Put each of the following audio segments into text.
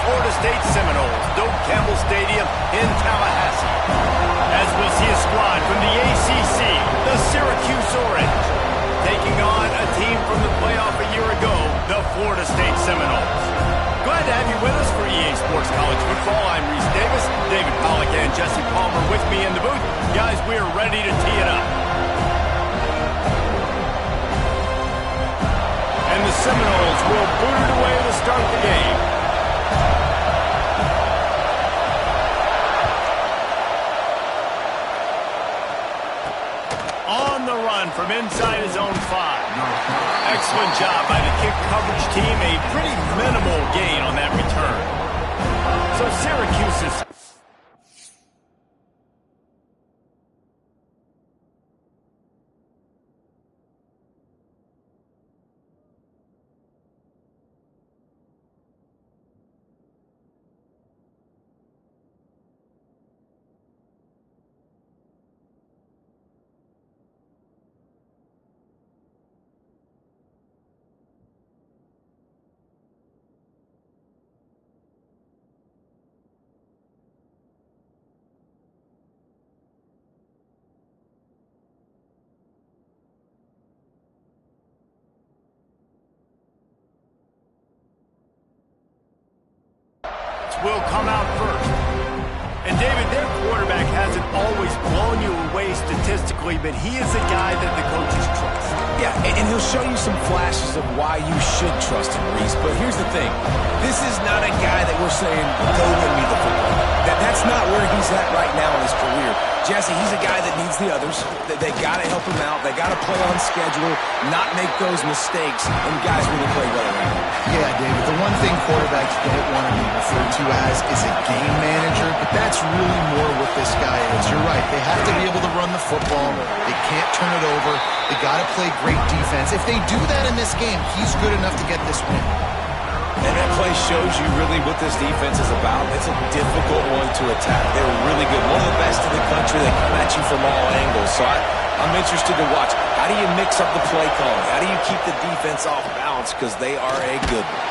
Florida State Seminoles, Doak Campbell Stadium in Tallahassee. As we'll see a squad from the ACC, the Syracuse Orange, taking on a team from the playoff a year ago, the Florida State Seminoles. Glad to have you with us for EA Sports College Football. I'm Reese Davis, David Pollack and Jesse Palmer with me in the booth. Guys, we are ready to tee it up. And the Seminoles will boot it away to start the game. On the run from inside his own 5. Excellent job by the kick coverage team. A pretty minimal gain on that return. So Syracuse is... will come out first. And David, their quarterback hasn't always blown you away statistically, but he is a guy that the coaches trust. Yeah, and he'll show you some flashes of why you should trust him, Reese. But here's the thing. This is not a guy that we're saying, go win me the football. That's not where he's at right now in his career. Jesse, he's a guy that needs the others. They got to help him out. They got to play on schedule, not make those mistakes, and guys really play well around him. Yeah, David, the one thing quarterbacks don't want to be referred to as is a game manager, but that's really more what this guy is. You're right. They have to be able to run the football. They can't turn it over. They got to play great defense. If they do that in this game, he's good enough to get this win. And that play shows you really what this defense is about. It's a difficult one to attack. They're really good. One of the best in the country. They come at you from all angles. So I'm interested to watch. How do you mix up the play calling? How do you keep the defense off balance? Because they are a good one.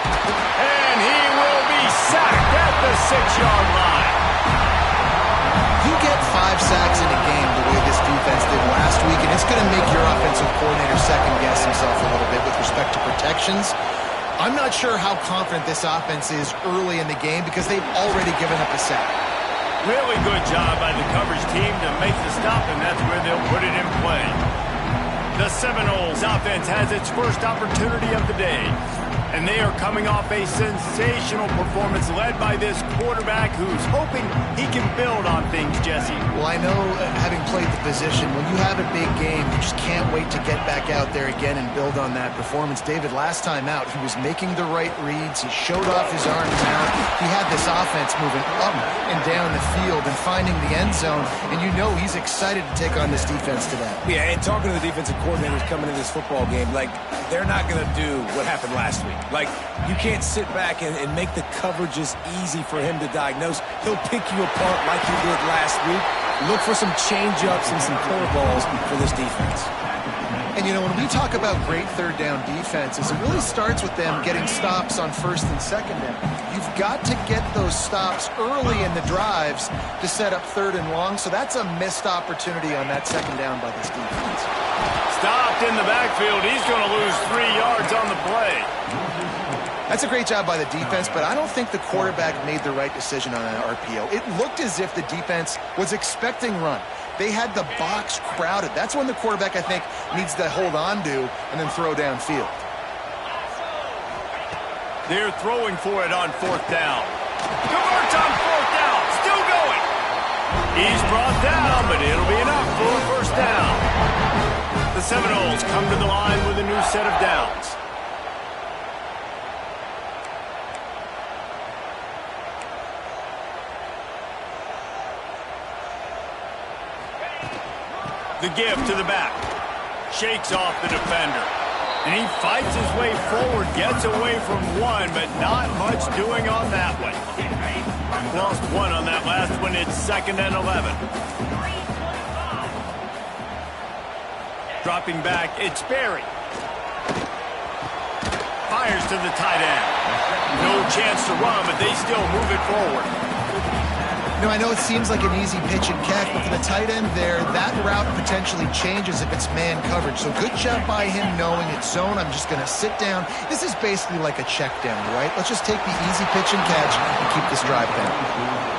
And he will be sacked at the 6-yard line. You get 5 sacks in a game the way this defense did last week, and it's going to make your offensive coordinator second-guess himself a little bit with respect to protections. I'm not sure how confident this offense is early in the game because they've already given up a sack. Really good job by the coverage team to make the stop, and that's where they'll put it in play. The Seminoles offense has its first opportunity of the day, and they are coming off a sensational performance led by this quarterback who's hoping he can build on things, Jesse. Well, I know, having played the position, when you have a big game, you just can't wait to get back out there again and build on that performance. David, last time out, he was making the right reads. He showed off his arm talent. He had this offense moving up and down the field and finding the end zone, and you know he's excited to take on this defense today. Yeah, and talking to the defensive coordinators coming into this football game, like, they're not going to do what happened last week. Like, you can't sit back and make the coverages easy for him to diagnose. He'll pick you apart like he did last week. Look for some change-ups and some curveballs for this defense. And, you know, when we talk about great third-down defenses, it really starts with them getting stops on first and second down. You've got to get those stops early in the drives to set up third and long, so that's a missed opportunity on that second down by this defense. Stopped in the backfield. He's going to lose 3 yards on the play. That's a great job by the defense, but I don't think the quarterback made the right decision on an RPO. It looked as if the defense was expecting run. They had the box crowded. That's when the quarterback, I think, needs to hold on to and then throw downfield. They're throwing for it on 4th down. Converts on 4th down. Still going. He's brought down, but it'll be enough for a first down. The Seminoles come to the line with a new set of downs. The give to the back. Shakes off the defender. And he fights his way forward, gets away from one, but not much doing on that one. Lost one on that last one. It's 2nd and 11. Dropping back, it's Berry. Fires to the tight end. No chance to run, but they still move it forward. I know it seems like an easy pitch and catch, but for the tight end there, that route potentially changes if it's man coverage. So good job by him knowing it's zone. I'm just going to sit down. This is basically like a check down, right? Let's just take the easy pitch and catch and keep this drive going.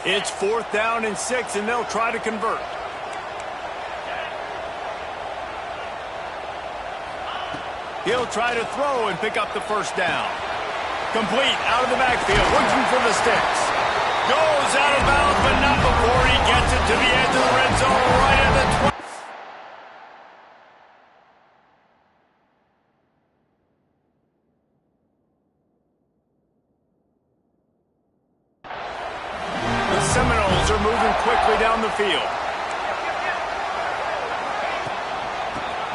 It's 4th down and 6, and they'll try to convert. He'll try to throw and pick up the first down. Complete out of the backfield, looking for the sticks. Goes out of bounds, but not before he gets it to the edge of the red zone, right at the 20. Seminoles are moving quickly down the field.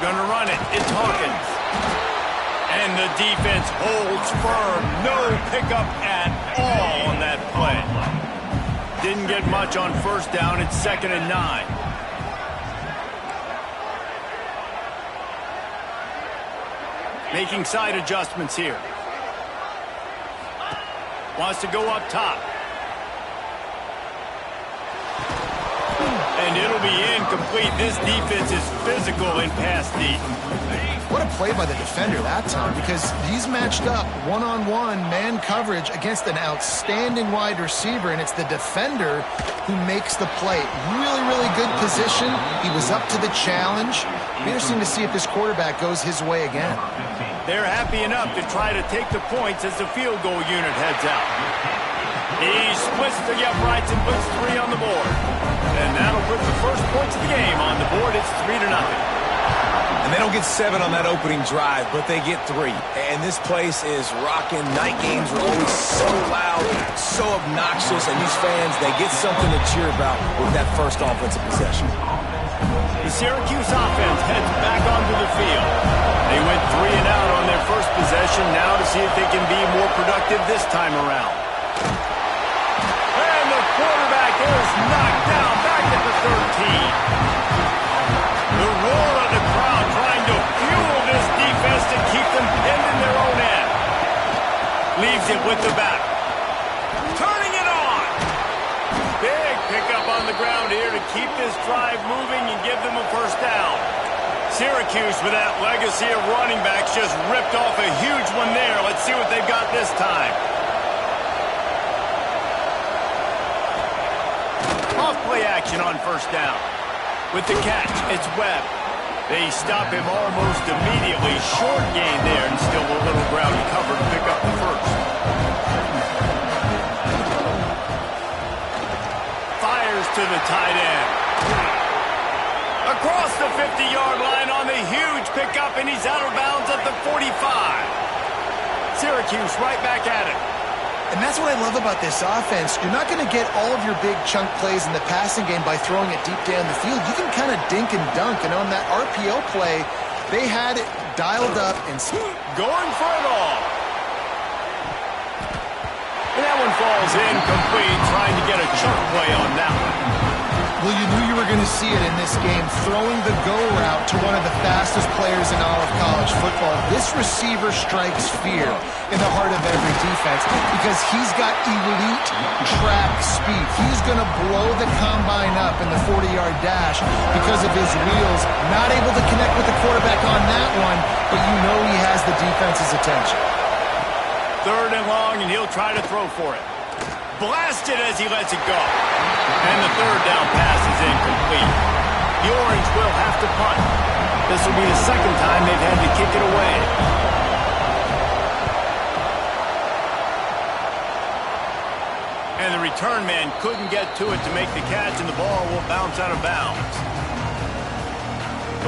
Gonna run it. It's Hawkins. And the defense holds firm. No pickup at all on that play. Didn't get much on first down. It's 2nd and 9. Making side adjustments here. Wants to go up top. And it'll be incomplete. This defense is physical in pass deep. What a play by the defender that time, because he's matched up one-on-one man coverage against an outstanding wide receiver, and it's the defender who makes the play. Really, really good position. He was up to the challenge. Be interesting to see if this quarterback goes his way again. They're happy enough to try to take the points as the field goal unit heads out. He splits the uprights and puts 3 on the board. And that'll put the first points of the game on the board. It's 3-0. And they don't get 7 on that opening drive, but they get 3. And this place is rocking. Night games are always so loud, so obnoxious, and these fans, they get something to cheer about with that first offensive possession. The Syracuse offense heads back onto the field. They went 3 and out on their first possession, now to see if they can be more productive this time around. And the quarterback is knocked down back at the 13. The roar of the crowd trying to fuel this defense to keep them pinned in their own end. Leaves it with the back. Turning it on. Big pickup on the ground here to keep this drive moving and give them a first down. Syracuse, with that legacy of running backs, just ripped off a huge one there. Let's see what they've got this time. Off-play action on first down. With the catch, it's Webb. They stop him almost immediately. Short gain there, and still a little ground covered to pick up the first. Fires to the tight end. Across the 50-yard line on the huge pickup, and he's out of bounds at the 45. Syracuse right back at it. And that's what I love about this offense. You're not going to get all of your big chunk plays in the passing game by throwing it deep down the field. You can kind of dink and dunk. And on that RPO play, they had it dialed up and going for it all. And that one falls incomplete, trying to get a chunk play on that one. Well, you knew you were going to see it in this game, throwing the go route to one of the fastest players in all of college football. This receiver strikes fear in the heart of every defense because he's got elite track speed. He's going to blow the combine up in the 40-yard dash because of his wheels. Not able to connect with the quarterback on that one, but you know he has the defense's attention. 3rd and long, and he'll try to throw for it. Blasted as he lets it go. And the 3rd down pass is incomplete. The Orange will have to punt. This will be the 2nd time they've had to kick it away. And the return man couldn't get to it to make the catch, and the ball will bounce out of bounds.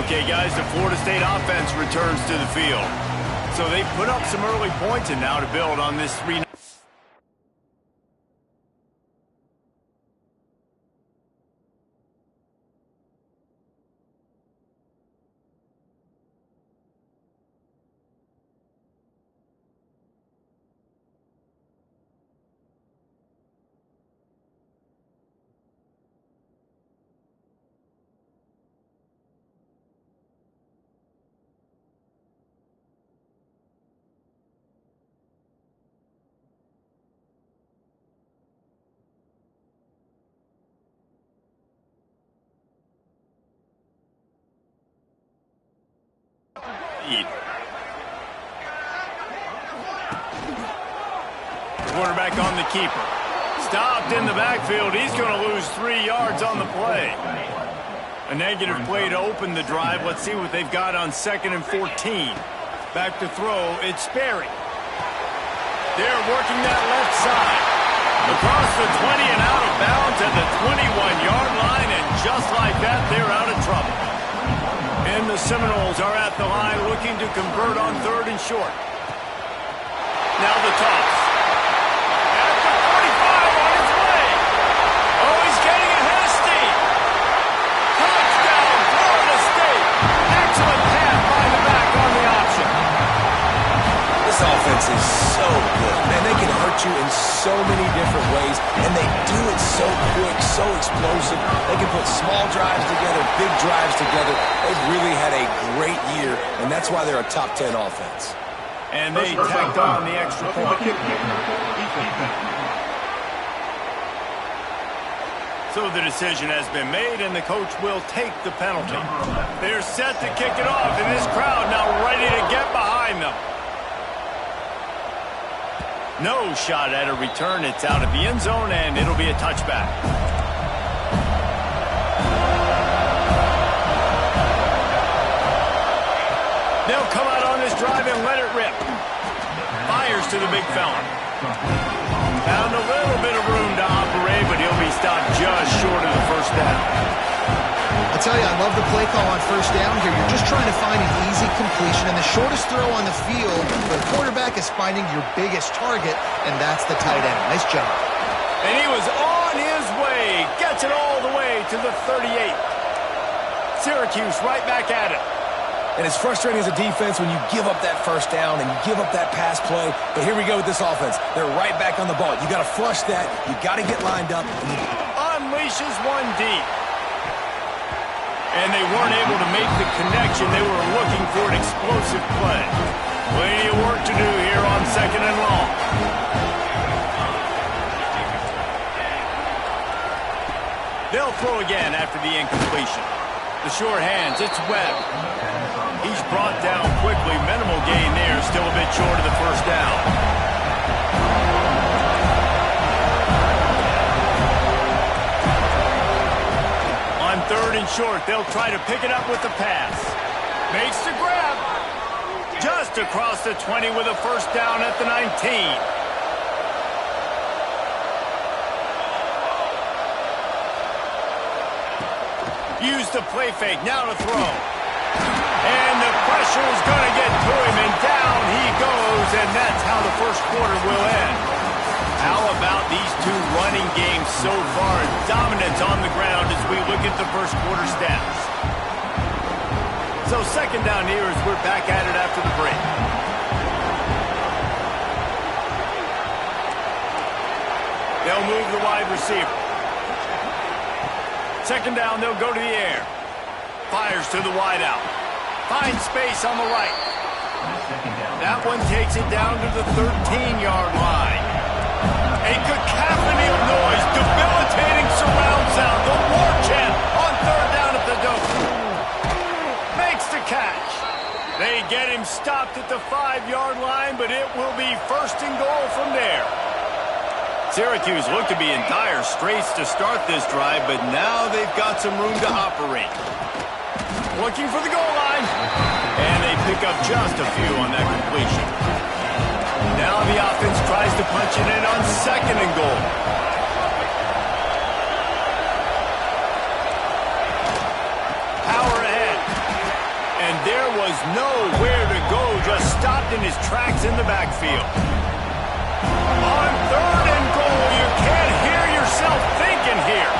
Okay, guys, the Florida State offense returns to the field. So they put up some early points, and now to build on this 3-0. eat. Quarterback on the keeper. Stopped in the backfield. He's going to lose 3 yards on the play. A negative play to open the drive. Let's see what they've got on 2nd and 14. Back to throw. It's Sperry. They're working that left side. Across the 20 and out of bounds at the 21-yard line, and just like that, they're out of trouble. And the Seminoles are at the line looking to convert on 3rd and short. Now the toss. At the 45 on his way. Oh, he's getting ahead of steam. Touchdown, Florida State. Excellent pass by the back on the option. This offense is so good. Man, they can hurt you in so many different ways, and they do it so quick, so explosive. They can put small drives together, big drives together. They've really had a great year, and that's why they're a top 10 offense. And they tacked on the extra point. So the decision has been made, and the coach will take the penalty. They're set to kick it off, and this crowd now ready to get behind them. No shot at a return. It's out of the end zone, and it'll be a touchback. They'll come out on this drive and let it rip. Fires to the big fella. Found a little bit of room to operate, but he'll be stopped just short of the first down. I tell you, I love the play call on 1st down here. You're just trying to find an easy completion and the shortest throw on the field. The quarterback is finding your biggest target, and that's the tight end. Nice job. And he was on his way. Gets it all the way to the 38. Syracuse right back at it. And it's frustrating as a defense when you give up that 1st down and you give up that pass play. But here we go with this offense. They're right back on the ball. You got to flush that. You got to get lined up. Unleashes one deep. And they weren't able to make the connection. They were looking for an explosive play. Plenty of work to do here on 2nd and long. They'll throw again after the incompletion. The short hands, it's Webb. He's brought down quickly. Minimal gain there, still a bit short of the 1st down. On 3rd and short, they'll try to pick it up with the pass. Makes the grab. Just across the 20 with a 1st down at the 19. Use the play fake, now to throw. And the pressure is going to get to him, and down he goes, and that's how the 1st quarter will end. How about these two running games so far? Dominance on the ground as we look at the 1st quarter stats. So 2nd down here as we're back at it after the break. They'll move the wide receiver. 2nd down, they'll go to the air. Fires to the wideout. Finds space on the right. That one takes it down to the 13-yard line. A cacophony of noise, debilitating surround sound. The war chant on 3rd down at the Dome. Makes the catch. They get him stopped at the 5-yard line, but it will be 1st and goal from there. Syracuse looked to be in dire straits to start this drive, but now they've got some room to operate. Looking for the goal line. And they pick up just a few on that completion. Now the offense tries to punch it in on 2nd and goal. Power ahead. And there was nowhere to go, just stopped in his tracks in the backfield. On 3rd and goal, you can't hear yourself thinking here.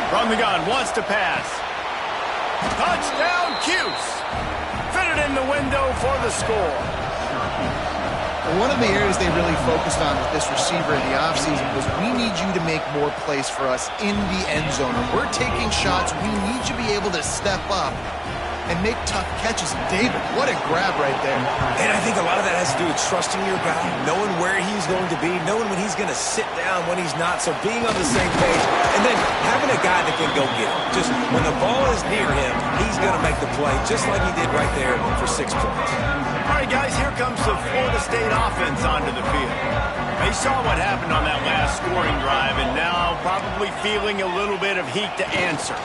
From the gun, wants to pass. Touchdown, Cuse. Fitted in the window for the score. One of the areas they really focused on with this receiver in the offseason was we need you to make more plays for us in the end zone. When we're taking shots, we need you to be able to step up and make tough catches. David, what a grab right there. And I think a lot of that has to do with trusting your guy, knowing where he's going to be, knowing when he's going to sit down, when he's not. So being on the same page, and then having a guy that can go get it. Just when the ball is near him, he's going to make the play, just like he did right there for 6 points. All right, guys, here comes the Florida State offense onto the field. They saw what happened on that last scoring drive, and now probably feeling a little bit of heat to answer.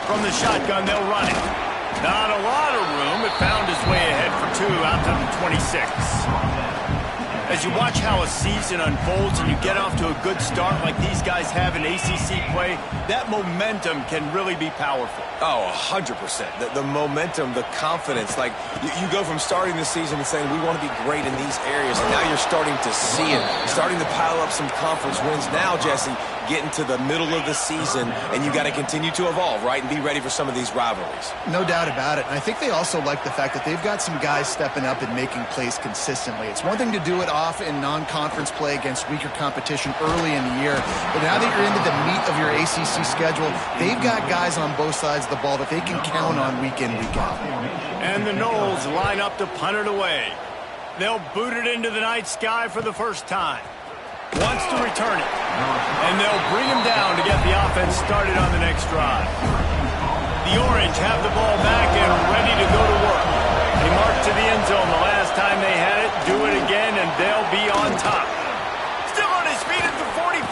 From the shotgun, they'll run it. Not a lot of room. It found its way ahead for 2 out to the 26. As you watch how a season unfolds and you get off to a good start like these guys have in ACC play, that momentum can really be powerful. Oh, 100%. The momentum, the confidence. Like, you go from starting the season and saying, we want to be great in these areas, and now you're starting to see it, starting to pile up some conference wins. Now, Jesse, getting to the middle of the season, and you got to continue to evolve, right, and be ready for some of these rivalries. No doubt about it. And I think they also like the fact that they've got some guys stepping up and making plays consistently. It's one thing to do it off in non-conference play against weaker competition early in the year, but now that you're into the meat of your ACC schedule, they've got guys on both sides of the ball that they can count on week in, week out. And the Noles line up to punt it away. They'll boot it into the night sky for the first time. Wants to return it. And they'll bring him down to get the offense started on the next drive. The Orange have the ball back and ready to go to work. They marched to the end zone the last time they had it. Do it again, and they'll be on top. Still on his feet at the 45.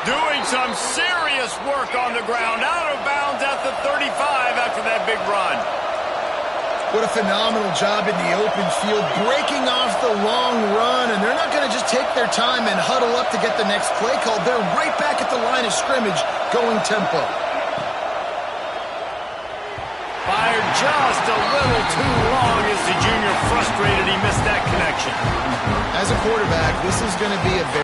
Doing some serious work on the ground. Out of bounds at the 35 after that big run. What a phenomenal job in the open field, breaking off the long run, and they're not going to just take their time and huddle up to get the next play called. They're right back at the line of scrimmage, going tempo. Fired just a little too long as the junior frustrated he missed that connection. As a quarterback, this is going to be a very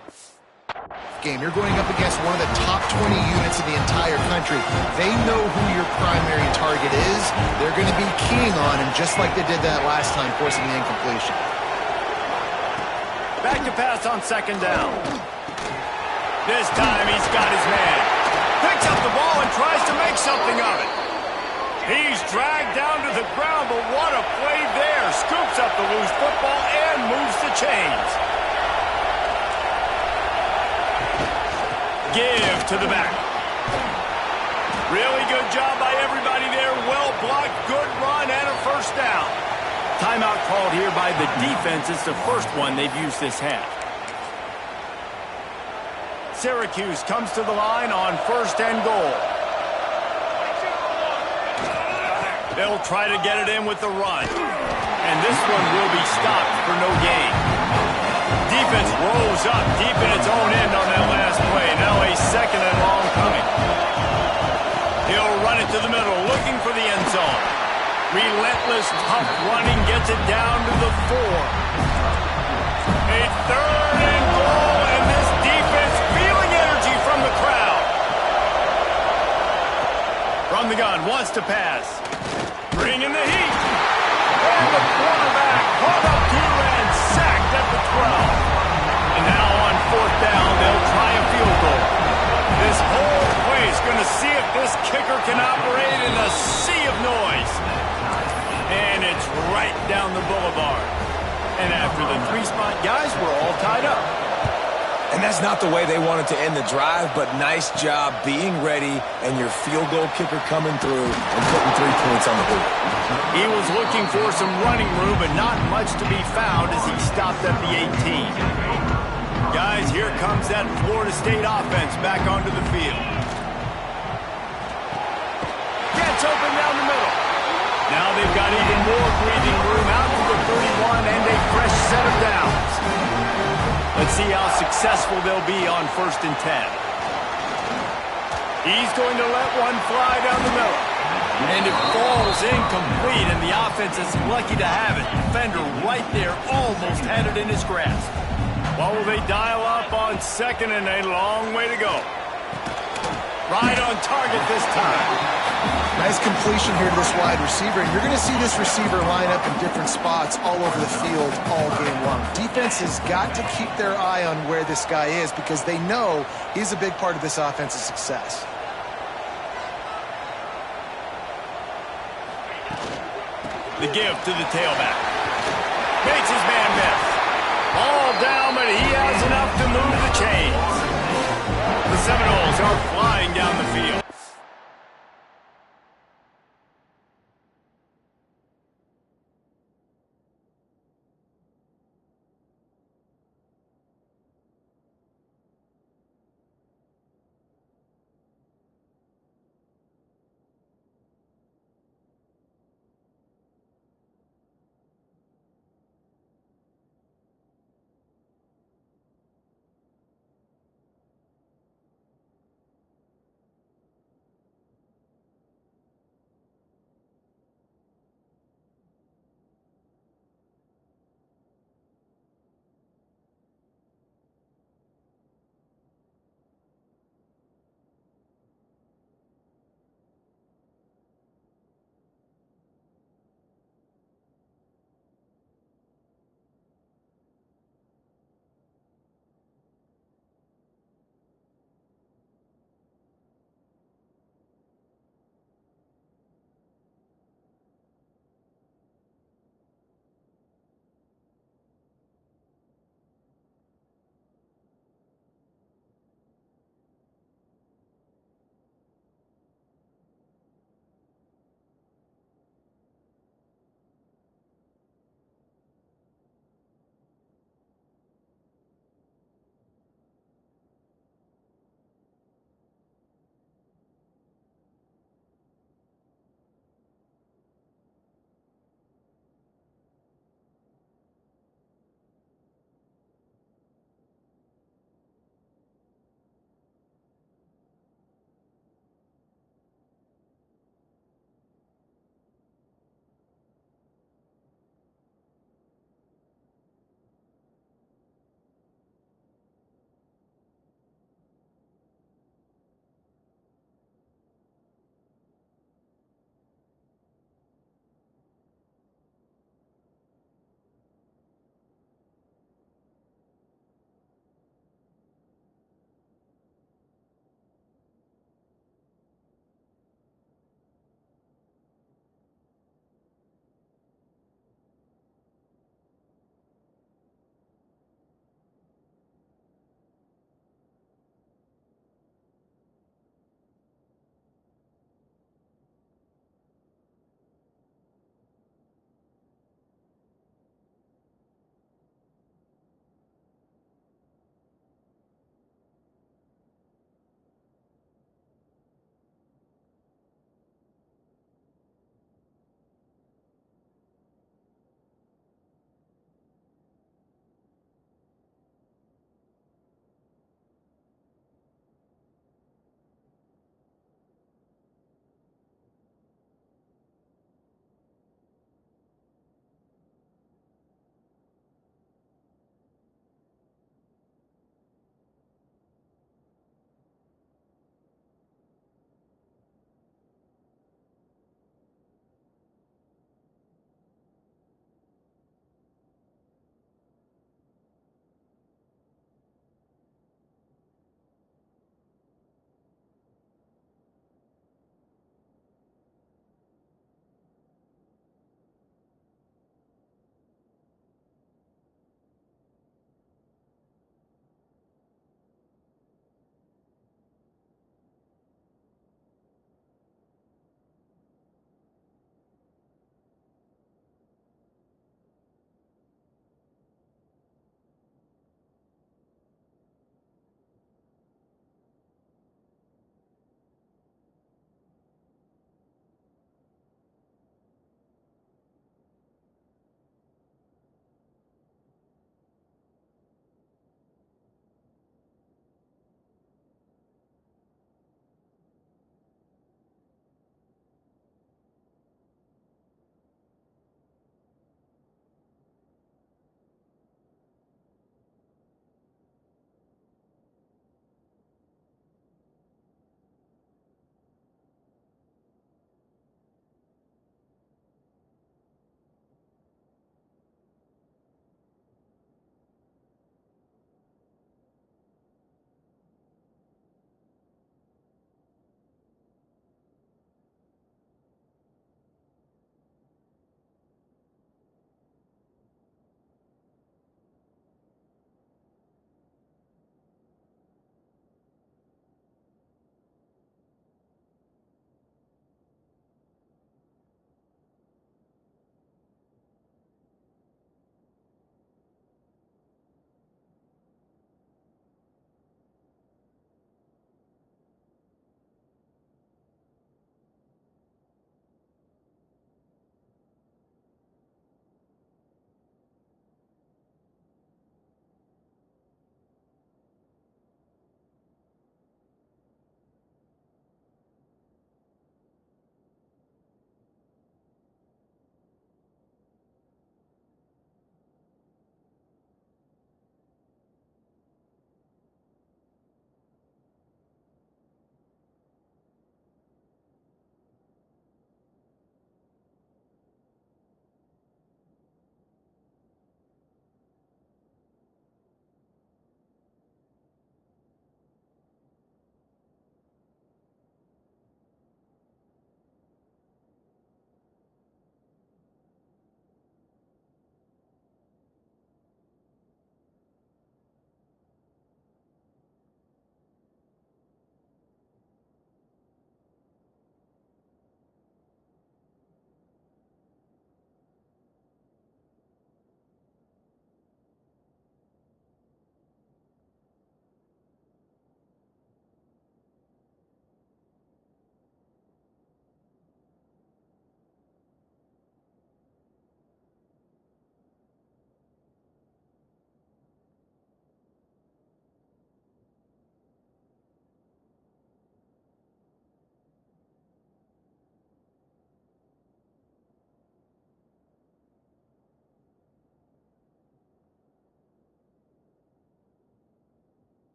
game. You're going up against one of the top 20 units in the entire country. They know who your primary target is. They're going to be keying on him just like they did that last time, forcing the incompletion. Back to pass on second down. This time he's got his man. Picks up the ball and tries to make something of it. He's dragged down to the ground, but what a play there. Scoops up the loose football and moves the chains. Give to the back. Really good job by everybody there. Well blocked, good run, and a first down. Timeout called here by the defense. It's the first one they've used this half. Syracuse comes to the line on 1st and goal. They'll try to get it in with the run. And this one will be stopped for no gain. Defense rose up deep in its own end on that last play. Now a 2nd and long coming. He'll run it to the middle, looking for the end zone. Relentless, tough running gets it down to the 4. A 3rd and goal, and this defense feeling energy from the crowd. From the gun, wants to pass. Bringing the heat. And the quarterback caught up to and sacked at the 12. And now on 4th down, they'll try a field goal. This whole place going to see if this kicker can operate in a sea of noise. And it's right down the boulevard. And after the 3-spot, guys, we're all tied up. And that's not the way they wanted to end the drive, but nice job being ready and your field goal kicker coming through and putting 3 points on the board. He was looking for some running room, but not much to be found as he stopped at the 18. Guys, here comes that Florida State offense back onto the field. Gets open down the middle. Now they've got even more breathing room out to the 31 and a fresh set of downs. Let's see how successful they'll be on 1st and 10. He's going to let one fly down the middle. And it falls incomplete, and the offense is lucky to have it. Defender right there almost had it in his grasp. Well, will they dial up on 2nd and a long way to go? Right on target this time. Nice completion here to this wide receiver. And you're going to see this receiver line up in different spots all over the field all game long. Defense has got to keep their eye on where this guy is because they know he's a big part of this offense's success. The give to the tailback. Makes his man miss. Ball down, but he has enough to move the chains. The Seminoles are flying down the field.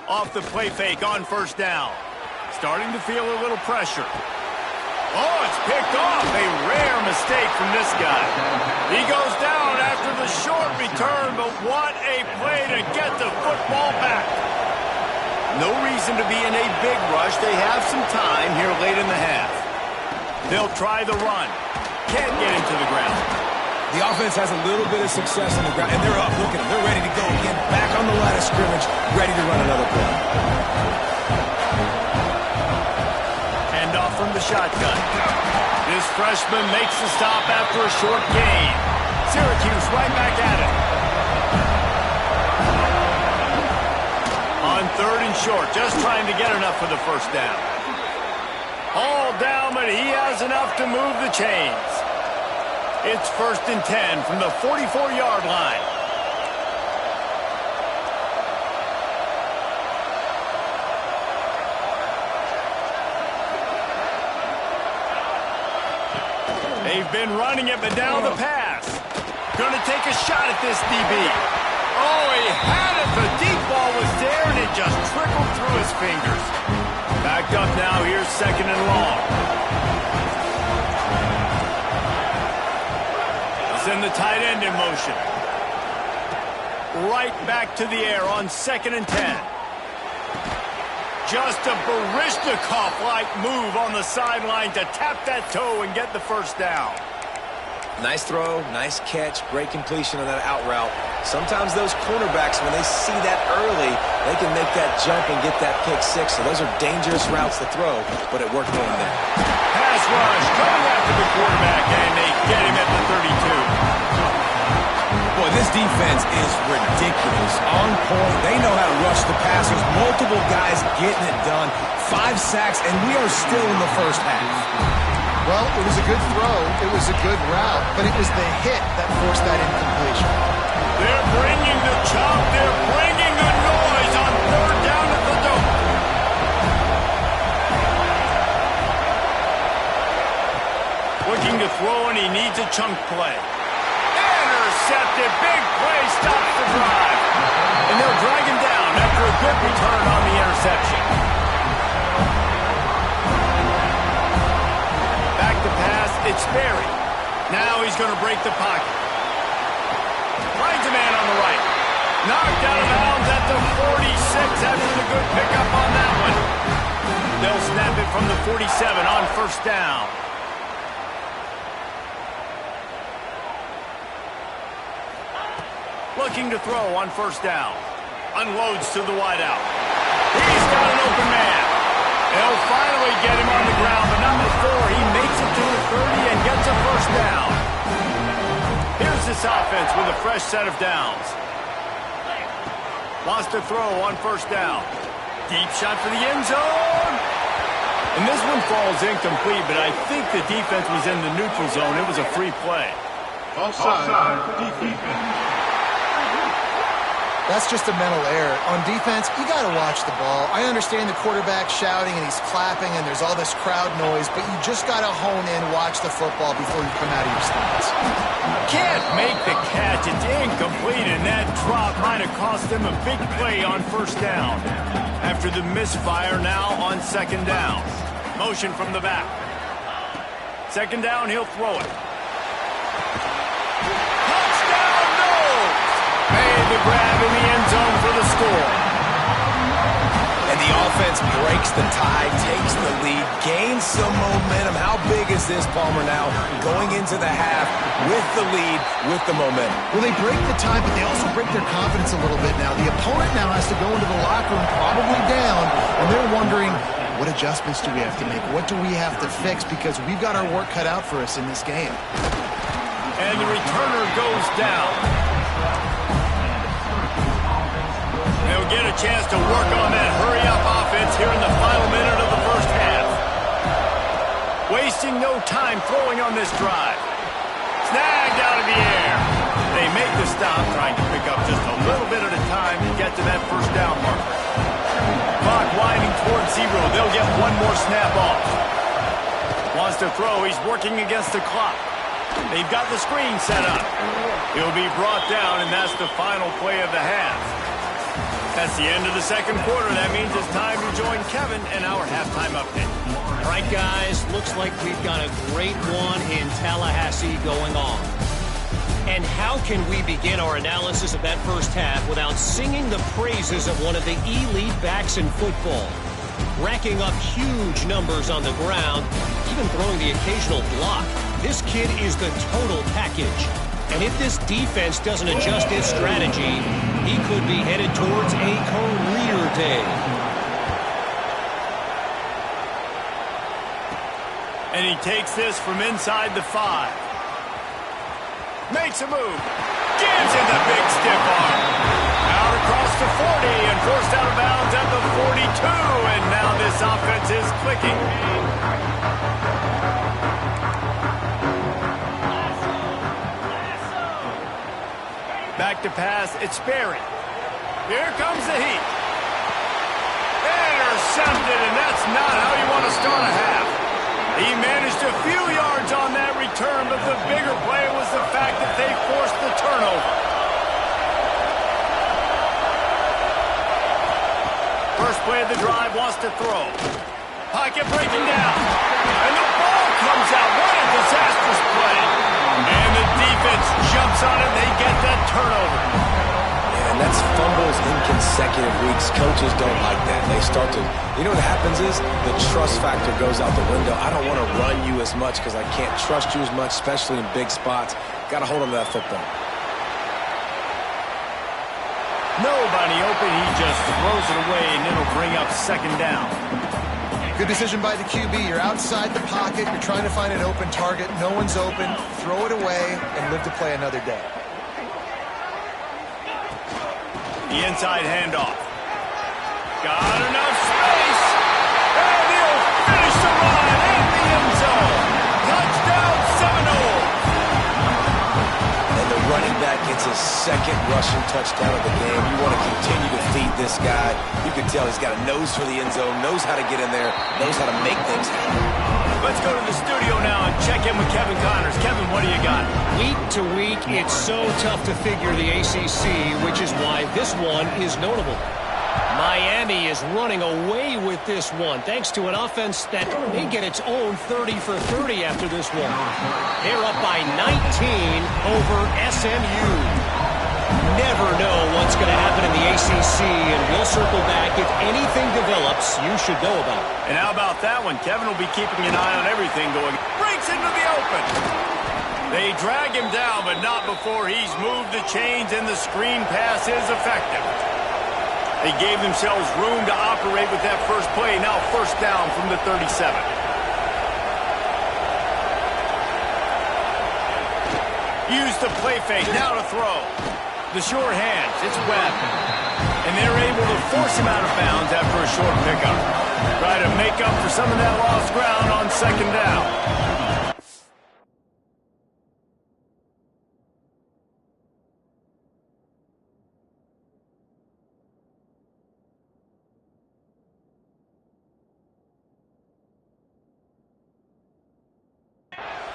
Off the play fake on first down. Starting to feel a little pressure. Oh, it's picked off. A rare mistake from this guy. He goes down after the short return, but what a play to get the football back. No reason to be in a big rush. They have some time here late in the half. They'll try the run. Can't get him to the ground. The offense has a little bit of success on the ground, and they're up. Look at them. They're ready to go again. Back on the line of scrimmage, ready to run another play. Hand off from the shotgun. This freshman makes the stop after a short gain. Syracuse right back at it. On third and short, just trying to get enough for the first down. All down, but he has enough to move the chains. It's 1st and 10 from the 44-yard line. They've been running it, but now the pass. Going to take a shot at this DB. Oh, he had it. The deep ball was there, and it just trickled through his fingers. Backed up now. Here's 2nd and long. Send the tight end in motion. Right back to the air on 2nd and 10. Just a Baryshnikov-like move on the sideline to tap that toe and get the first down. Nice throw, nice catch, great completion on that out route. Sometimes those cornerbacks, when they see that early, they can make that jump and get that pick six. So those are dangerous routes to throw, but it worked for them there. Pass rush coming after the quarterback, and they get him at the 32. Boy, this defense is ridiculous. On point, they know how to rush the passers. Multiple guys getting it done. 5 sacks, and we are still in the first half. Well, it was a good throw. It was a good route, but it was the hit that forced that incompletion. They're bringing the chop. They're bringing the noise on 3rd down at the dome. Looking to throw, and he needs a chunk play. Intercepted. Big play stops the drive. And they'll drag him down after a good return on the interception. Back to pass. It's Berry. Now he's going to break the pocket. Finds a man on the right. Knocked out of bounds at the 46 after the good pickup on that one. They'll snap it from the 47 on 1st down. Looking to throw on 1st down. Unloads to the wideout. He's got an open man. They'll finally get him on the ground, but not before he makes it to the 30 and gets a 1st down. Here's this offense with a fresh set of downs. Wants to throw on 1st down. Deep shot for the end zone. And this one falls incomplete, but I think the defense was in the neutral zone. It was a free play. Offside. Defense. That's just a mental error. On defense, you got to watch the ball. I understand the quarterback shouting and he's clapping and there's all this crowd noise, but you just got to hone in, watch the football before you come out of your stance. Can't make the catch. It's incomplete, and that drop might have cost him a big play on 1st down. After the misfire, now on 2nd down. Motion from the back. 2nd down, he'll throw it. Made the grab in the end zone for the score. And the offense breaks the tie, takes the lead, gains some momentum. How big is this, Palmer, now? Going into the half with the lead, with the momentum. Well, they break the tie, but they also break their confidence a little bit now. The opponent now has to go into the locker room probably down, and they're wondering, what adjustments do we have to make? What do we have to fix? Because we've got our work cut out for us in this game. And the returner goes down. They'll get a chance to work on that hurry-up offense here in the final minute of the first half. Wasting no time throwing on this drive. Snagged out of the air. They make the stop, trying to pick up just a little bit at a time to get to that 1st down mark. Clock winding towards 0. They'll get one more snap off. Wants to throw. He's working against the clock. They've got the screen set up. He'll be brought down, and that's the final play of the half. That's the end of the second quarter. That means it's time to join Kevin and our halftime update. All right, guys, looks like we've got a great one in Tallahassee going on. And how can we begin our analysis of that first half without singing the praises of one of the elite backs in football? Racking up huge numbers on the ground, even throwing the occasional block. This kid is the total package. And if this defense doesn't adjust its strategy, he could be headed towards a career day. And he takes this from inside the 5. Makes a move. Gives him the big stiff arm. Out across the 40 and forced out of bounds at the 42. And now this offense is clicking. Back to pass. It's Sperry. Here comes the heat. Intercepted, and that's not how you want to start a half. He managed a few yards on that return, but the bigger play was the fact that they forced the turnover. First play of the drive, wants to throw. Pocket breaking down. And the ball comes out. What a disastrous play. And the defense jumps on it. They get that turnover. And that's fumbles in consecutive weeks. Coaches don't like that. They start to, you know what happens is the trust factor goes out the window. I don't want to run you as much because I can't trust you as much, especially in big spots. Got to hold on to that football. Nobody open. He just throws it away, and it'll bring up second down. Good decision by the QB. You're outside the pocket. You're trying to find an open target. No one's open. Throw it away and live to play another day. The inside handoff. Got enough space. And he'll finish the run in the end zone. Touchdown, Seminoles. And the running back gets his second rushing touchdown of the game. You want to continue to feed this guy. You can tell he's got a nose for the end zone, knows how to get in there, knows how to make things happen. Let's go to the studio now and check in with Kevin Connors. Kevin, what do you got? Week to week, it's so tough to figure the ACC, which is why this one is notable. Miami is running away with this one, thanks to an offense that may get its own 30 for 30 after this one. They're up by 19 over SMU. Never know what's going to happen in the ACC, and we'll circle back. If anything develops, you should know about it. And how about that one? Kevin will be keeping an eye on everything going. Breaks into the open. They drag him down, but not before he's moved the chains, and the screen pass is effective. They gave themselves room to operate with that first play. Now first down from the 37. Use the play fake. Now to throw. The short hands. It's Webb. And they're able to force him out of bounds after a short pickup. Try to make up for some of that lost ground on second down.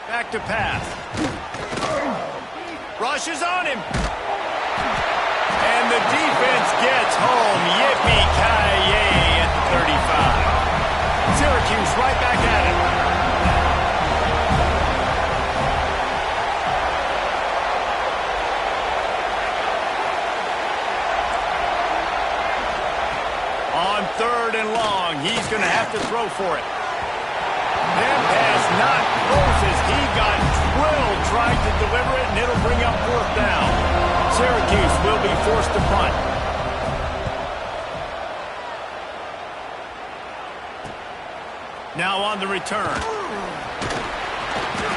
Back to pass. Rushes on him. And the defense gets home. Yippee-ki-yay at the 35. Syracuse right back at it. On third and long, he's going to have to throw for it. That pass not closes. He got drilled trying to deliver it, and it'll bring up fourth down. Syracuse will be forced to punt. Now on the return.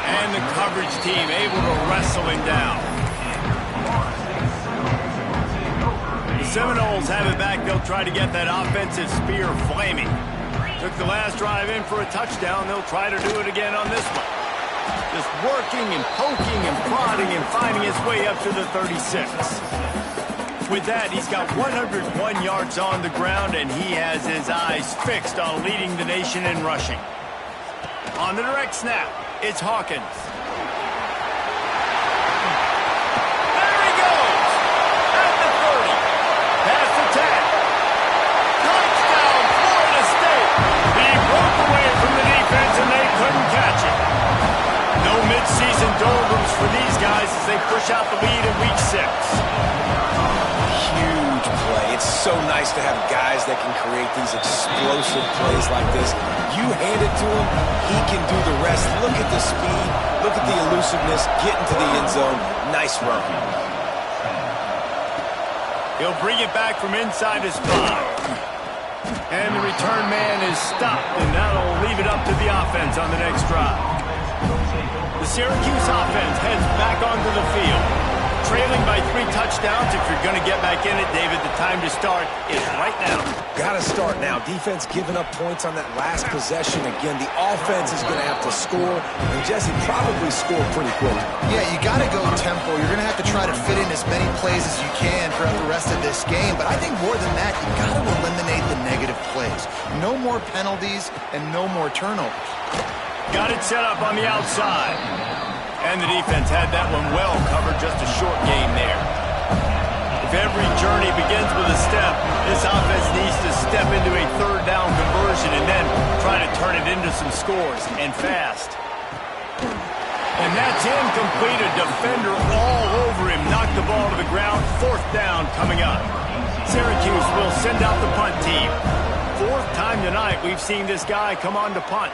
And the coverage team able to wrestle him down. The Seminoles have it back. They'll try to get that offensive spear flaming. Took the last drive in for a touchdown. They'll try to do it again on this one. Just working and poking and prodding and finding his way up to the 36. With that, he's got 101 yards on the ground, and he has his eyes fixed on leading the nation in rushing. On the direct snap, it's Hawkins. There he goes! At the 30. Past the 10. guys, as they push out the lead in Week 6. Huge play. It's so nice to have guys that can create these explosive plays like this. You hand it to him, he can do the rest. Look at the speed. Look at the elusiveness. Get into the end zone. Nice run. He'll bring it back from inside his 5. And the return man is stopped, and that'll leave it up to the offense on the next drive. The Syracuse offense heads back onto the field. Trailing by 3 touchdowns. If you're going to get back in it, David, the time to start is right now. Got to start now. Defense giving up points on that last possession. Again, the offense is going to have to score, and Jesse probably score pretty quick. Yeah, you got to go tempo. You're going to have to try to fit in as many plays as you can throughout the rest of this game. But I think more than that, you got to eliminate the negative plays. No more penalties and no more turnovers. Got it set up on the outside. And the defense had that one well covered, just a short game there. If every journey begins with a step, this offense needs to step into a third down conversion and then try to turn it into some scores, and fast. And that's incomplete. A defender all over him. Knocked the ball to the ground. 4th down coming up. Syracuse will send out the punt team. 4th time tonight we've seen this guy come on to punt.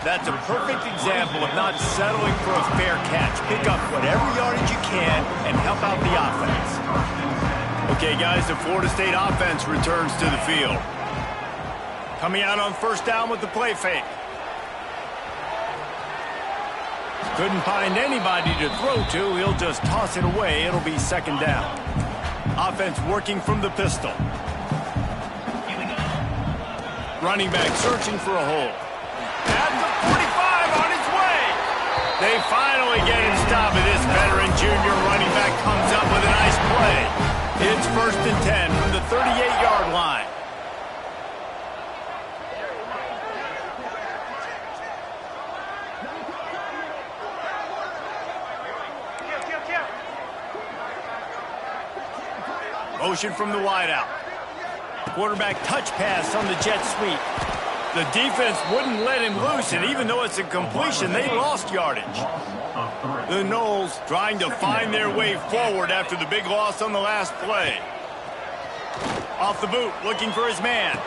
That's a perfect example of not settling for a fair catch. Pick up whatever yardage you can and help out the offense. Okay, guys, the Florida State offense returns to the field. Coming out on 1st down with the play fake. Couldn't find anybody to throw to. He'll just toss it away. It'll be 2nd down. Offense working from the pistol. Running back searching for a hole. At the 45 on his way. They finally get him stopped, and this veteran junior running back comes up with a nice play. It's 1st and 10 from the 38-yard line. Motion from the wideout. Quarterback touch pass on the jet sweep. The defense wouldn't let him loose, and even though it's a completion, they lost yardage. The Noles trying to find their way forward after the big loss on the last play. Off the boot, looking for his man.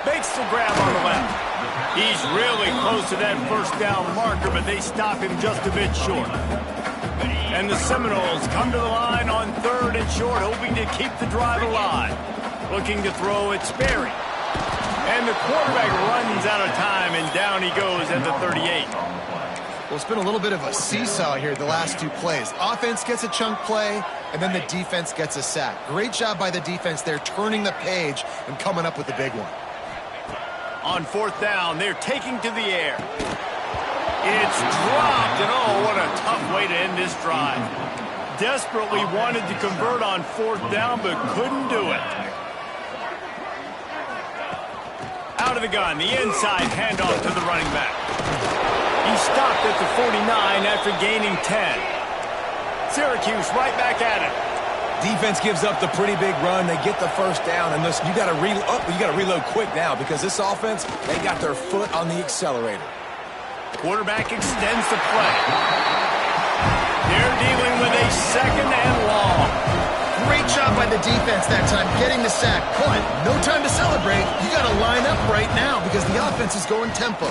Makes the grab on the left. He's really close to that 1st down marker, but they stop him just a bit short. And the Seminoles come to the line on 3rd and short, hoping to keep the drive alive. Looking to throw at Sperry. And the quarterback runs out of time, and down he goes at the 38. Well, it's been a little bit of a seesaw here the last 2 plays. Offense gets a chunk play, and then the defense gets a sack. Great job by the defense there, turning the page and coming up with the big one. On 4th down, they're taking to the air. It's dropped, and oh, what a tough way to end this drive. Desperately wanted to convert on 4th down, but couldn't do it. Out of the gun, the inside handoff to the running back. He stopped at the 49 after gaining 10. Syracuse right back at it. Defense gives up the pretty big run. They get the 1st down, and listen, you got to reload quick now because this offense, they got their foot on the accelerator. Quarterback extends the play. They're dealing with a 2nd and long. Great job by the defense that time, getting the sack. But no time to celebrate. You got to line up right now because the offense is going tempo.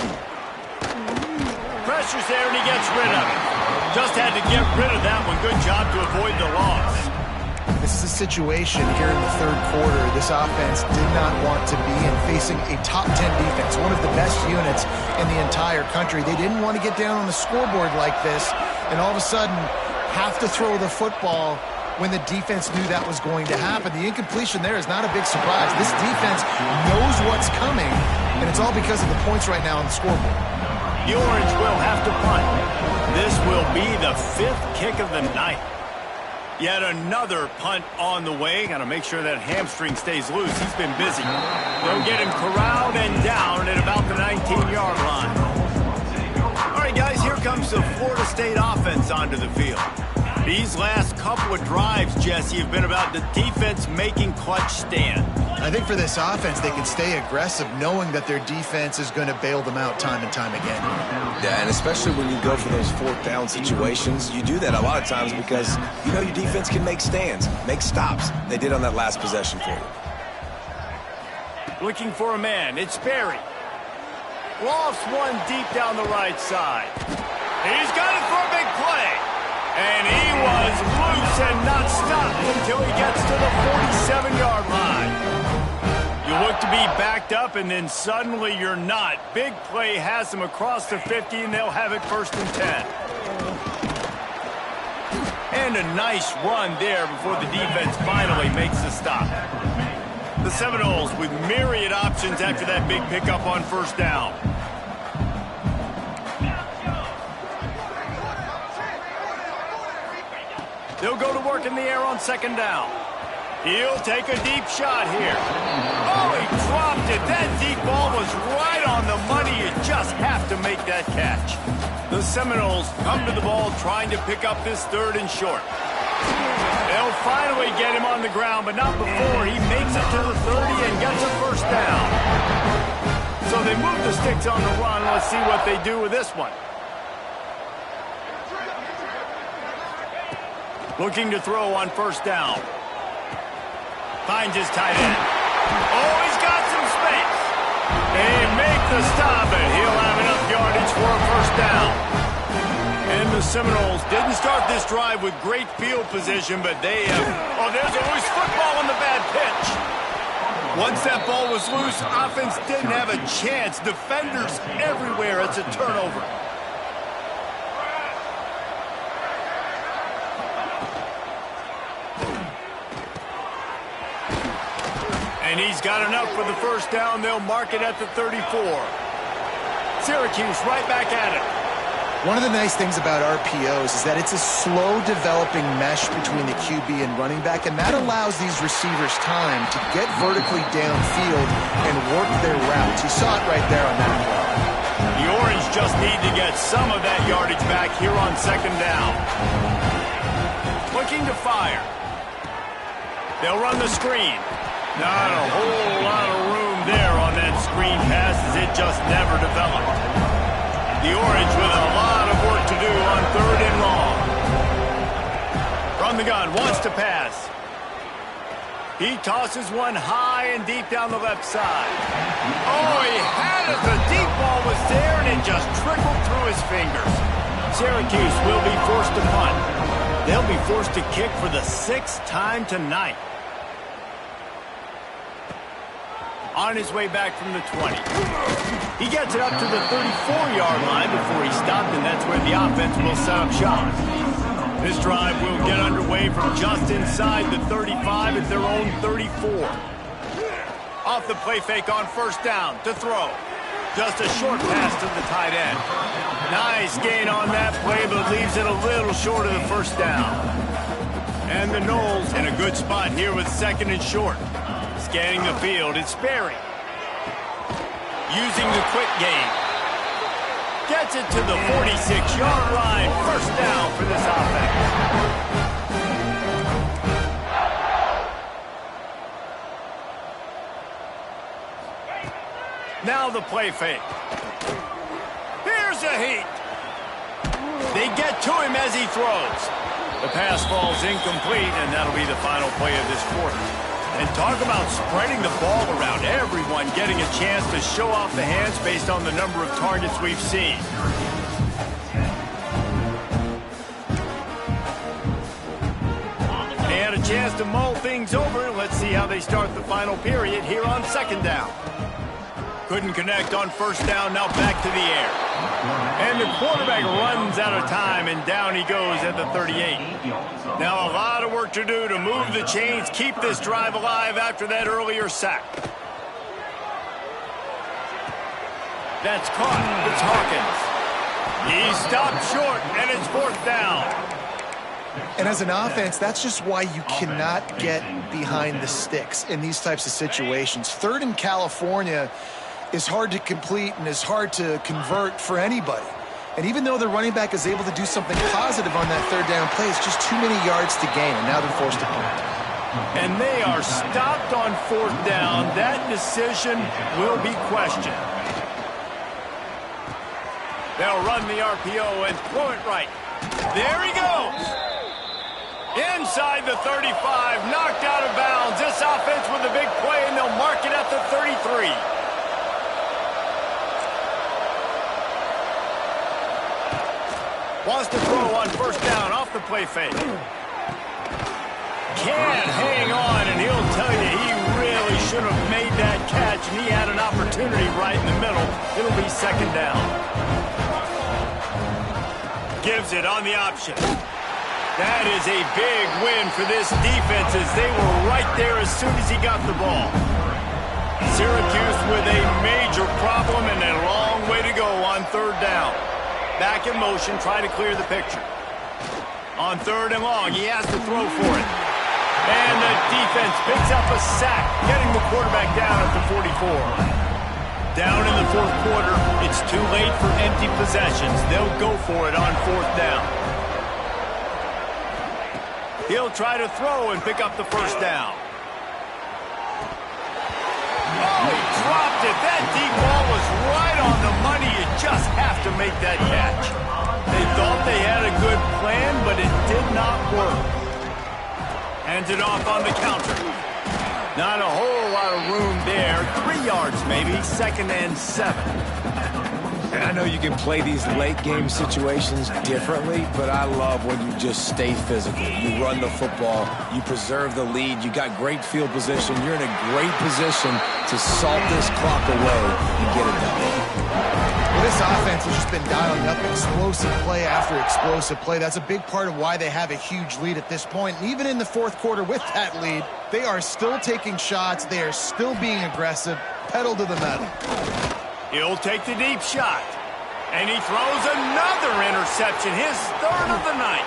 Pressure's there, and he gets rid of it. Just had to get rid of that one. Good job to avoid the loss. This is a situation here in the 3rd quarter this offense did not want to be in, facing a top 10 defense, one of the best units in the entire country. They didn't want to get down on the scoreboard like this and all of a sudden have to throw the football when the defense knew that was going to happen. The incompletion there is not a big surprise. This defense knows what's coming, and it's all because of the points right now on the scoreboard. The Orange will have to punt. This will be the 5th kick of the night. Yet another punt on the way. Got to make sure that hamstring stays loose. He's been busy. They'll get him corralled and down at about the 19-yard line. All right, guys, here comes the Florida State offense onto the field. These last couple of drives, Jesse, have been about the defense making clutch stand. I think for this offense, they can stay aggressive knowing that their defense is going to bail them out time and time again. Yeah, and especially when you go for those fourth down situations, you do that a lot of times because you know your defense can make stands, make stops. They did on that last possession for you. Looking for a man. It's Barry. Lofts one deep down the right side. He's got it for a big play. And he was loose and not stopped until he gets to the 47-yard line. You look to be backed up, and then suddenly you're not. Big play has them across the 50, and they'll have it 1st and 10. And a nice run there before the defense finally makes the stop. The Seminoles with myriad options after that big pickup on 1st down. They'll go to work in the air on 2nd down. He'll take a deep shot here. Oh, he dropped it. That deep ball was right on the money. You just have to make that catch. The Seminoles come to the ball trying to pick up this 3rd and short. They'll finally get him on the ground, but not before he makes it to the 30 and gets a 1st down. So they move the sticks on the run. Let's see what they do with this one. Looking to throw on 1st down. Finds his tight end. Oh, he's got some space. They make the stop, and he'll have enough yardage for a 1st down. And the Seminoles didn't start this drive with great field position, but they have... Oh, there's a loose football on the bad pitch. Once that ball was loose, offense didn't have a chance. Defenders everywhere. It's a turnover. And he's got enough for the 1st down. They'll mark it at the 34. Syracuse right back at it. One of the nice things about RPOs is that it's a slow-developing mesh between the QB and running back, and that allows these receivers time to get vertically downfield and work their routes. You saw it right there on that play. The Orange just need to get some of that yardage back here on 2nd down. Looking to fire. They'll run the screen. Not a whole lot of room there on that screen pass as it just never developed. The Orange with a lot of work to do on 3rd and long. From the gun, wants to pass. He tosses one high and deep down the left side. Oh, he had it. The deep ball was there, and it just trickled through his fingers. Syracuse will be forced to punt. They'll be forced to kick for the 6th time tonight. On his way back from the 20. He gets it up to the 34-yard line before he stopped, and that's where the offense will set up shop. This drive will get underway from just inside the 35 at their own 34. Off the play fake on 1st down to throw. Just a short pass to the tight end. Nice gain on that play, but leaves it a little short of the 1st down. And the Noles in a good spot here with 2nd and short. Scanning the field, it's Barry. Using the quick game. Gets it to the 46-yard line. 1st down for this offense. Now the play fake. Here's a heat. They get to him as he throws. The pass falls incomplete, and that'll be the final play of this 4th. And talk about spreading the ball around. Everyone getting a chance to show off the hands based on the number of targets we've seen. They had a chance to mull things over. Let's see how they start the final period here on 2nd down. Couldn't connect on 1st down, now back to the air. And the quarterback runs out of time, and down he goes at the 38. Now a lot of work to do to move the chains, keep this drive alive after that earlier sack. That's caught. It's Hawkins. He stopped short, and it's 4th down. And as an offense, that's just why you cannot get behind the sticks in these types of situations. 3rd in California is hard to complete and is hard to convert for anybody. And even though the running back is able to do something positive on that third down play, it's just too many yards to gain, and now they're forced to punt. And they are stopped on fourth down. That decision will be questioned. They'll run the RPO and throw it right. There he goes. Inside the 35, knocked out of bounds. This offense with a big play, and they'll mark it at the 33. Wants to throw on first down off the play fake. Can't hang on, and he'll tell you he really should have made that catch, and he had an opportunity right in the middle. It'll be second down. Gives it on the option. That is a big win for this defense as they were right there as soon as he got the ball. Syracuse with a major problem and a long way to go on third down. Back in motion, trying to clear the picture. On third and long, he has to throw for it. And the defense picks up a sack, getting the quarterback down at the 44. Down in the fourth quarter, it's too late for empty possessions. They'll go for it on fourth down. He'll try to throw and pick up the first down. Oh, he dropped it. That deep ball was right on the money. You just have to make that catch. They thought they had a good plan, but it did not work. Hands it off on the counter. Not a whole lot of room there. 3 yards maybe, second and 7. And I know you can play these late-game situations differently, but I love when you just stay physical. You run the football, you preserve the lead, you got great field position, you're in a great position to salt this clock away and get it done. Well, this offense has just been dialing up explosive play after explosive play. That's a big part of why they have a huge lead at this point. And even in the fourth quarter with that lead, they are still taking shots. They are still being aggressive, pedal to the metal. He'll take the deep shot. And he throws another interception, his third of the night.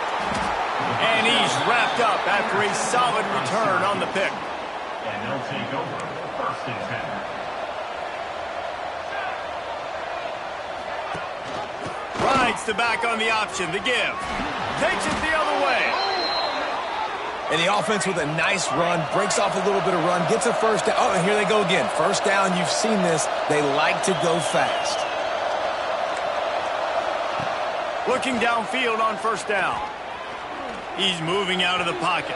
And he's wrapped up after a solid return on the pick. And they'll take over first and 10. Rides the back on the option, the give. Takes it the other way. And the offense with a nice run, breaks off a little bit of run, gets a first down. Oh, and here they go again. First down, you've seen this. They like to go fast. Looking downfield on first down. He's moving out of the pocket.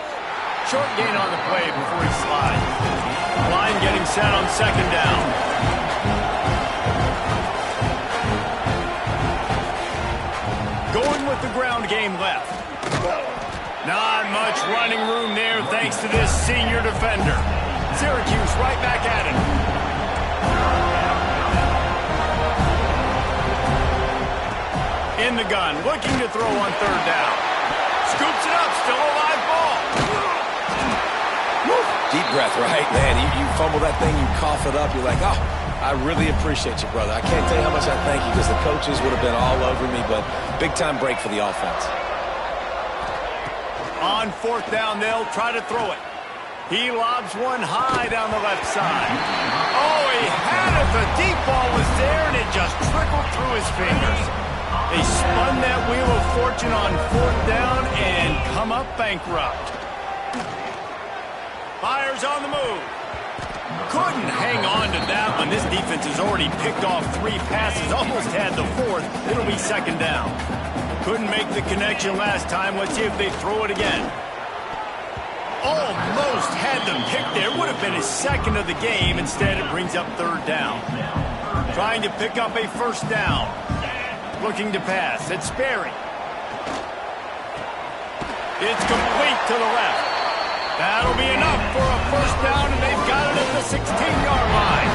Short gain on the play before he slides. Line getting set on second down. Going with the ground game left. Not much running room there thanks to this senior defender. Syracuse right back at it. In the gun, looking to throw on third down. Scoops it up, still a live ball. Deep breath, right? Man, you fumble that thing, you cough it up, you're like, oh, I really appreciate you, brother. I can't tell you how much I thank you because the coaches would have been all over me, but big-time break for the offense. On fourth down, they'll try to throw it. He lobs one high down the left side. Oh, he had it. The deep ball was there, and it just trickled through his fingers. They spun that wheel of fortune on fourth down and come up bankrupt. Fires on the move. Couldn't hang on to that one. This defense has already picked off 3 passes, almost had the 4th. It'll be second down. Couldn't make the connection last time. Let's see if they throw it again. Almost had the pick there. Would have been his second of the game. Instead, it brings up third down. Trying to pick up a first down. Looking to pass. It's Sperry. It's complete to the left. That'll be enough for a first down, and they've got it at the 16-yard line.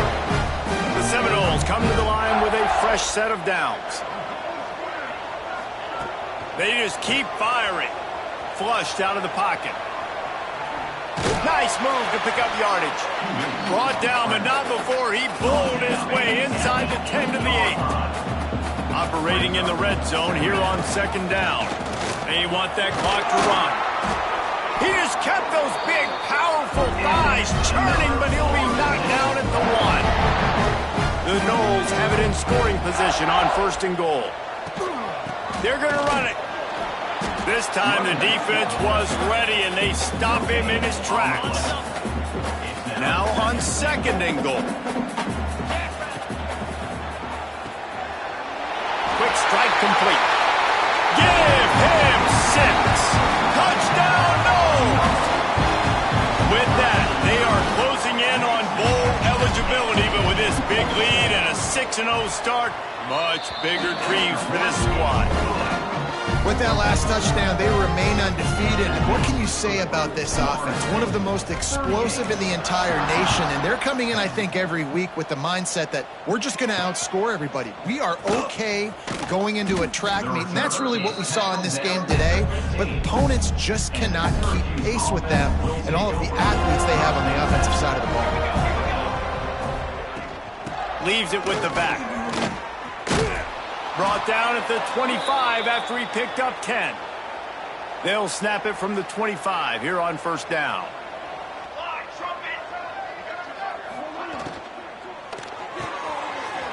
The Seminoles come to the line with a fresh set of downs. They just keep firing. Flushed out of the pocket. Nice move to pick up yardage. Brought down, but not before he bowled his way inside the 10 to the 8. Operating in the red zone here on second down. They want that clock to run. He just kept those big, powerful thighs churning, but he'll be knocked down at the 1. The Noles have it in scoring position on first and goal. They're going to run it. This time the defense was ready, and they stop him in his tracks. Now on 2nd and goal. Quick strike complete. Give him 6. Touchdown, no! With that, they are closing in on bowl eligibility, but with this big lead and a 6-0 start, much bigger dreams for this squad. With that last touchdown, they remain undefeated. And what can you say about this offense? One of the most explosive in the entire nation. And they're coming in, I think, every week with the mindset that we're just going to outscore everybody. We are okay going into a track meet. And that's really what we saw in this game today. But opponents just cannot keep pace with them and all of the athletes they have on the offensive side of the ball. Leaves it with the back. Brought down at the 25 after he picked up 10. They'll snap it from the 25 here on 1st down.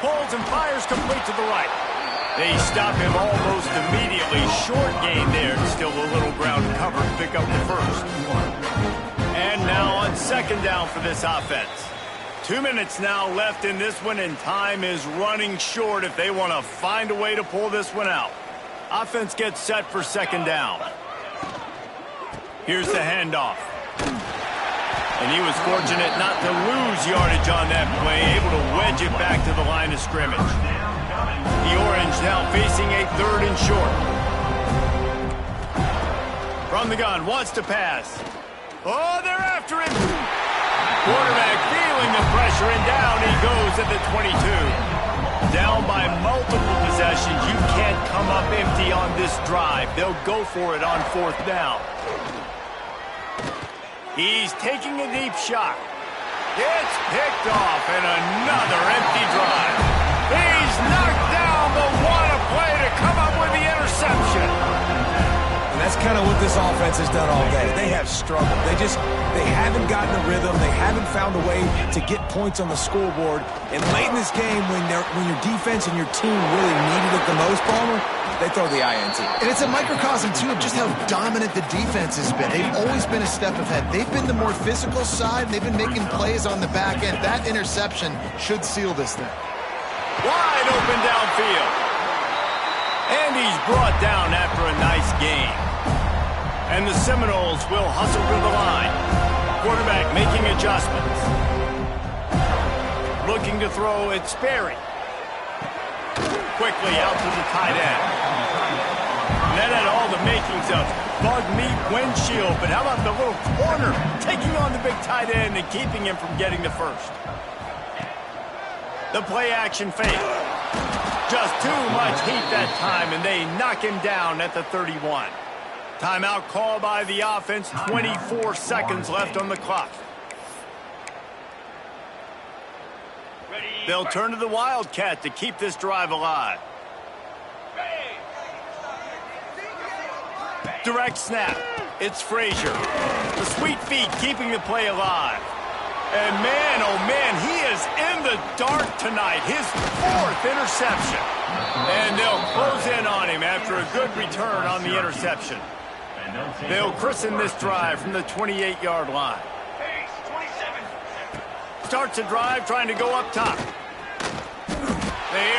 Pulls and fires complete to the right. They stop him almost immediately. Short gain there. Still a little ground cover to pick up the 1st. And now on 2nd down for this offense. 2 minutes now left in this one, and time is running short if they want to find a way to pull this one out. Offense gets set for 2nd down. Here's the handoff. And he was fortunate not to lose yardage on that play, able to wedge it back to the line of scrimmage. The Orange now facing a 3rd and short. From the gun, wants to pass. Oh, they're after him. Quarterback feeling the pressure, and down he goes at the 22. Down by multiple possessions. You can't come up empty on this drive. They'll go for it on 4th down. He's taking a deep shot. It's picked off, and another empty drive. He's knocked down, but what a play to come up with the interception. That's kind of what this offense has done all day. They have struggled. They haven't gotten a rhythm. They haven't found a way to get points on the scoreboard. And late in this game, when your defense and your team really needed it the most, Palmer, they throw the INT. And it's a microcosm, too, of just how dominant the defense has been. They've always been a step ahead. They've been the more physical side, and they've been making plays on the back end. That interception should seal this thing. Wide open downfield. And he's brought down after a nice game. And the Seminoles will hustle to the line. Quarterback making adjustments. Looking to throw, it's Sperry. Quickly out to the tight end. And that had all the makings of bug meat windshield, but how about the little corner taking on the big tight end and keeping him from getting the 1st? The play action fake. Just too much heat that time, and they knock him down at the 31. Timeout call by the offense. 24 seconds left on the clock. They'll turn to the Wildcat to keep this drive alive. Direct snap. It's Frazier. The sweet feet keeping the play alive. And man, oh man, he is in the dark tonight. His 4th interception. And they'll close in on him after a good return on the interception. They'll christen this drive from the 28-yard line. Starts a drive trying to go up top. They